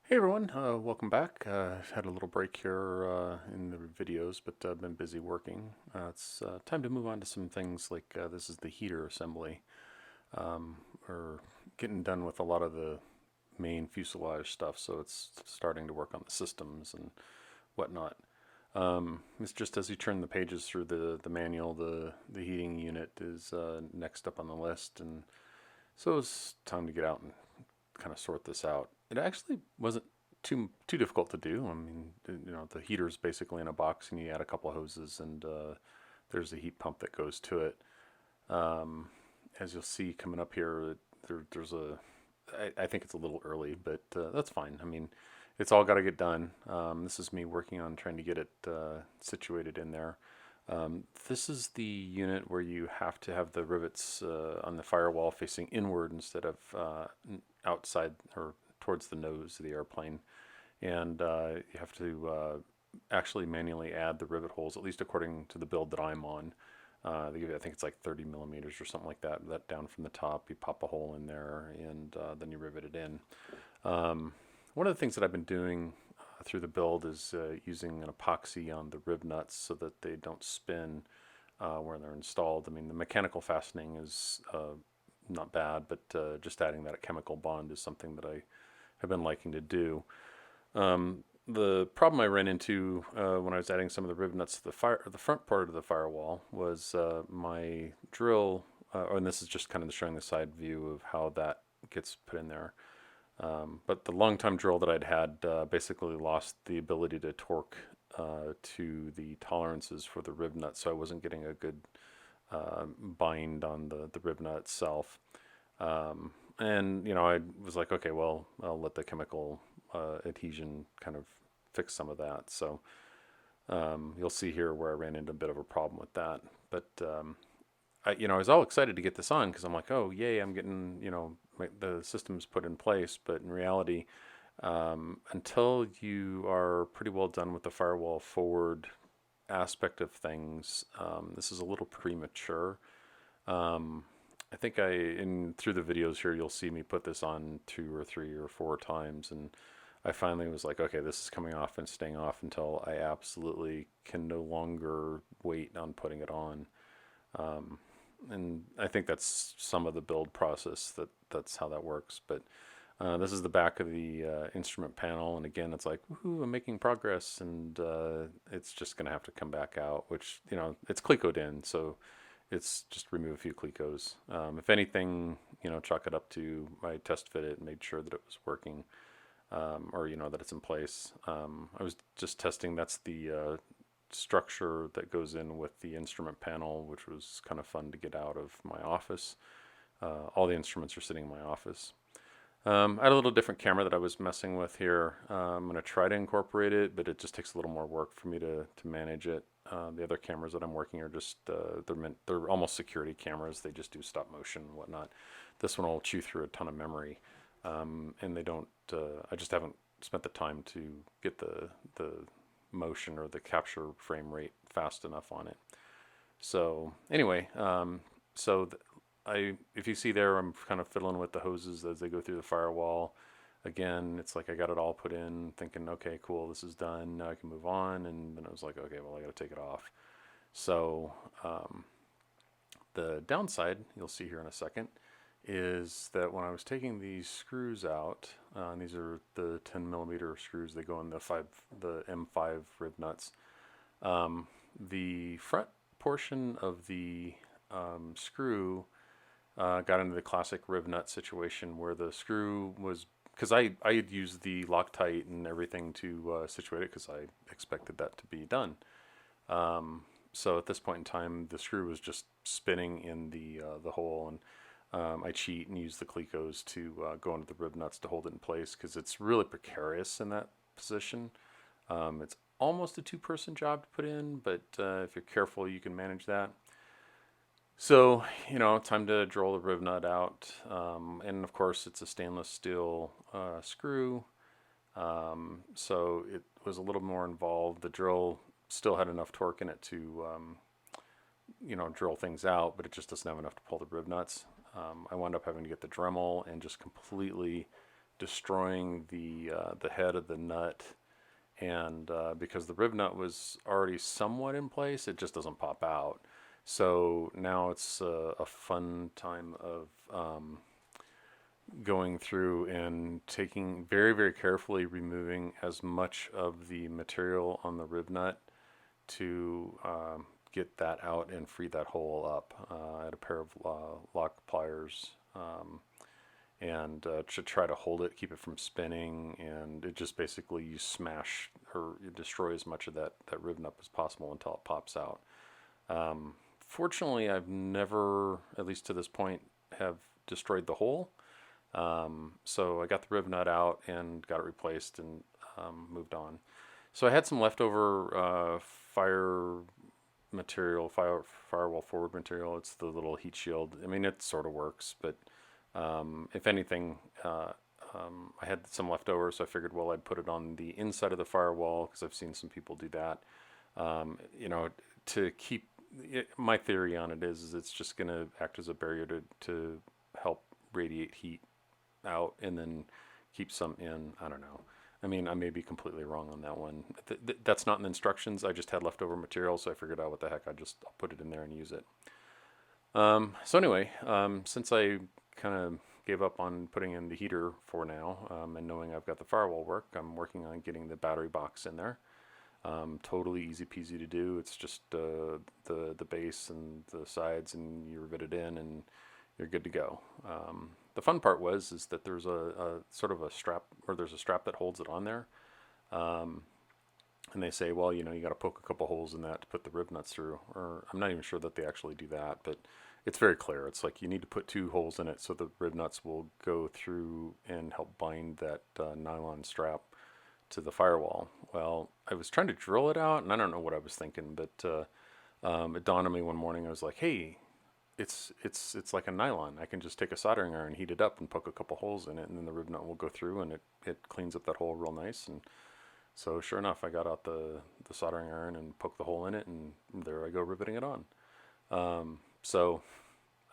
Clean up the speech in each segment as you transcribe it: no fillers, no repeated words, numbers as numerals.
Hey everyone, welcome back. Had a little break here in the videos, but I've been busy working. It's time to move on to some things like this is the heater assembly. We're getting done with a lot of the main fuselage stuff, so it's starting to work on the systems and whatnot. It's just as you turn the pages through the manual, the heating unit is next up on the list, and so it's time to get out and kind of sort this out. It actually wasn't too difficult to do. I mean, the heater's basically in a box, and you add a couple of hoses, and there's a heat pump that goes to it. Um, as you'll see coming up here, there's a. I think it's a little early, but that's fine. I mean, it's all got to get done. This is me working on trying to get it situated in there. This is the unit where you have to have the rivets on the firewall facing inward instead of outside or towards the nose of the airplane. And you have to actually manually add the rivet holes, at least according to the build that I'm on. They give you, I think it's like 30 millimeters or something like that. That down from the top, you pop a hole in there, and then you rivet it in. One of the things that I've been doing through the build is using an epoxy on the rib nuts so that they don't spin when they're installed. I mean, the mechanical fastening is not bad, but just adding that chemical bond is something that I have been liking to do. The problem I ran into when I was adding some of the rib nuts to the front part of the firewall was my drill, and this is just kind of showing the side view of how that gets put in there. But the long time drill that I'd had basically lost the ability to torque to the tolerances for the rib nut, so I wasn't getting a good bind on the rib nut itself. And I was like, okay, well, I'll let the chemical adhesion kind of fix some of that. So you'll see here where I ran into a bit of a problem with that. But I was all excited to get this on because I'm like, oh, yay, I'm getting, the system's put in place. But in reality, until you are pretty well done with the firewall forward aspect of things, this is a little premature. I think in through the videos here, you'll see me put this on 2 or 3 or 4 times, and I finally was like, okay, this is coming off and staying off until I absolutely can no longer wait on putting it on. And I think that's some of the build process that's how that works. But this is the back of the instrument panel, and again, it's like, woohoo, I'm making progress, and it's just gonna have to come back out, which it's clecoed in, so it's just remove a few clecos. If anything, chalk it up to I test fit it and made sure that it was working, or that it's in place. I was just testing. That's the structure that goes in with the instrument panel, which was kind of fun to get out of my office. All the instruments are sitting in my office. I had a little different camera that I was messing with here. I'm going to try to incorporate it, but it just takes a little more work for me to manage it. The other cameras that I'm working are just they're almost security cameras. They just do stop motion and whatnot. This one will chew through a ton of memory, and they don't. I just haven't spent the time to get the motion or the capture frame rate fast enough on it. So anyway, so if you see there, I'm kind of fiddling with the hoses as they go through the firewall. Again, it's like I got it all put in, thinking, okay, cool, this is done. Now I can move on. And then I was like, okay, well, I got to take it off. So the downside, you'll see here in a second, is that when I was taking these screws out, and these are the 10 millimeter screws, they go in the M5 rib nuts. The front portion of the screw got into the classic rib nut situation where the screw was, because I had used the Loctite and everything to situate it because I expected that to be done. So at this point in time, the screw was just spinning in the hole, and I cheat and use the clecos to go into the rib nuts to hold it in place because it's really precarious in that position. It's almost a two-person job to put in, but if you're careful, you can manage that. So, time to drill the rib nut out. And of course, it's a stainless steel screw. So it was a little more involved. The drill still had enough torque in it to, drill things out, but it just doesn't have enough to pull the rib nuts. I wound up having to get the Dremel and just completely destroying the head of the nut, and because the rib nut was already somewhat in place, it just doesn't pop out. So now it's a fun time of going through and taking very carefully removing as much of the material on the rib nut to get that out and free that hole up. I had a pair of lock pliers and to try to hold it, keep it from spinning, and it just basically you smash or you destroy as much of that rib nut as possible until it pops out. Fortunately, I've never, at least to this point, have destroyed the hole. So I got the rib nut out and got it replaced and moved on. So I had some leftover fire material, firewall forward material. It's the little heat shield. I mean, it sort of works, but if anything, I had some leftover, so I figured, well, I'd put it on the inside of the firewall because I've seen some people do that. You know, to keep my theory on it is it's just going to act as a barrier to help radiate heat out and then keep some in. I don't know. I mean, I may be completely wrong on that one. That's not in the instructions. I just had leftover material, so I figured out what the heck. I'll put it in there and use it. So anyway, since I kind of gave up on putting in the heater for now, and knowing I've got the firewall work, I'm working on getting the battery box in there. Totally easy peasy to do. It's just the base and the sides, and you rivet it in, and you're good to go. The fun part is that there's a sort of a strap, or there's a strap that holds it on there. And they say, well, you know, you got to poke a couple holes in that to put the rib nuts through. Or I'm not even sure that they actually do that, but it's very clear. It's like you need to put 2 holes in it so the rib nuts will go through and help bind that nylon strap to the firewall. Well, I was trying to drill it out, and I don't know what I was thinking, but it dawned on me one morning. I was like, hey, it's like a nylon. I can just take a soldering iron, heat it up, and poke a couple holes in it, and then the rib nut will go through, and it cleans up that hole real nice. And so sure enough, I got out the soldering iron and poked the hole in it, and there I go riveting it on. So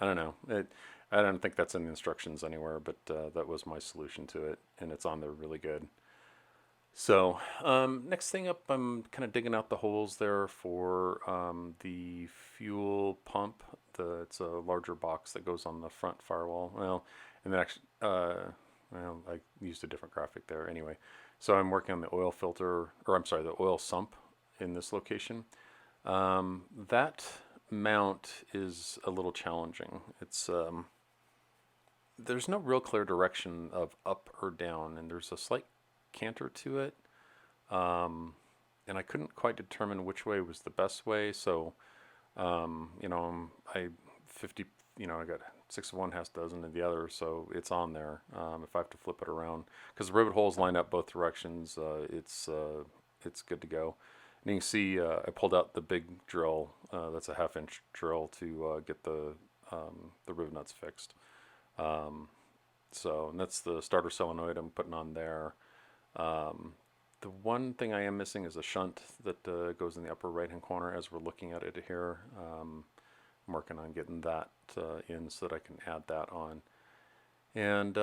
I don't know. I don't think that's in the instructions anywhere, but that was my solution to it, and it's on there really good. So next thing up, I'm kind of digging out the holes there for the fuel pump. It's a larger box that goes on the front firewall. Well, and then actually, well, I used a different graphic there anyway. So I'm working on the oil filter, or I'm sorry, the oil sump in this location. That mount is a little challenging. It's there's no real clear direction of up or down, and there's a slight canter to it, and I couldn't quite determine which way was the best way. So, you know, I 50, you know, I got 6 of one, half dozen of the other, so it's on there. If I have to flip it around, because the rivet holes line up both directions, it's good to go. And you can see I pulled out the big drill. That's a 1/2-inch drill to get the rivet nuts fixed. So, and that's the starter solenoid I'm putting on there. The one thing I am missing is a shunt that goes in the upper right hand corner as we're looking at it here. I'm working on getting that in so that I can add that on. And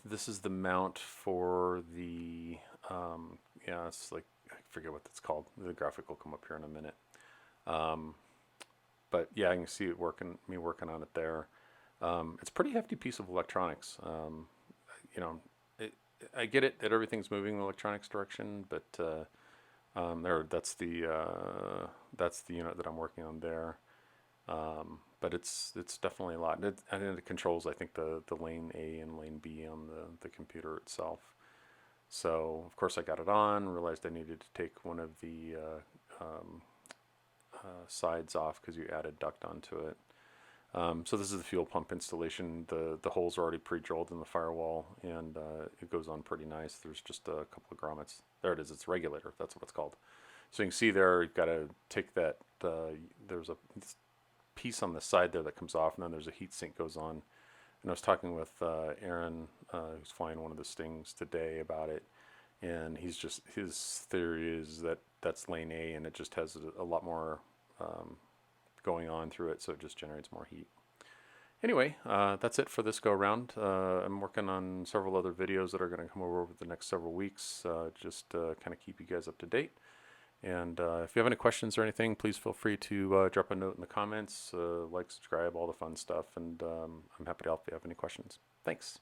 this is the mount for the, yeah, it's like, I forget what it's called. The graphic will come up here in a minute. But yeah, I can see it me working on it there. It's a pretty hefty piece of electronics. You know, I get it that everything's moving in the electronics direction, but that's the unit that I'm working on there. But it's definitely a lot. And it controls, I think, the lane A and lane B on the computer itself. So of course I got it on. Realized I needed to take one of the sides off because you added duct onto it. So this is the fuel pump installation. The holes are already pre-drilled in the firewall, and it goes on pretty nice. There's just a couple of grommets. There it is. It's a regulator. That's what it's called. So you can see there, you've got to take that. There's a piece on the side there that comes off, and then there's a heat sink goes on. And I was talking with Aaron, who's flying one of the Stings today, about it, and his theory is that that's lane A, and it just has a lot more going on through it, so it just generates more heat. Anyway, that's it for this go around. I'm working on several other videos that are going to come over the next several weeks, just kind of keep you guys up to date. And if you have any questions or anything, please feel free to drop a note in the comments, like, subscribe, all the fun stuff. And I'm happy to help if you have any questions. Thanks.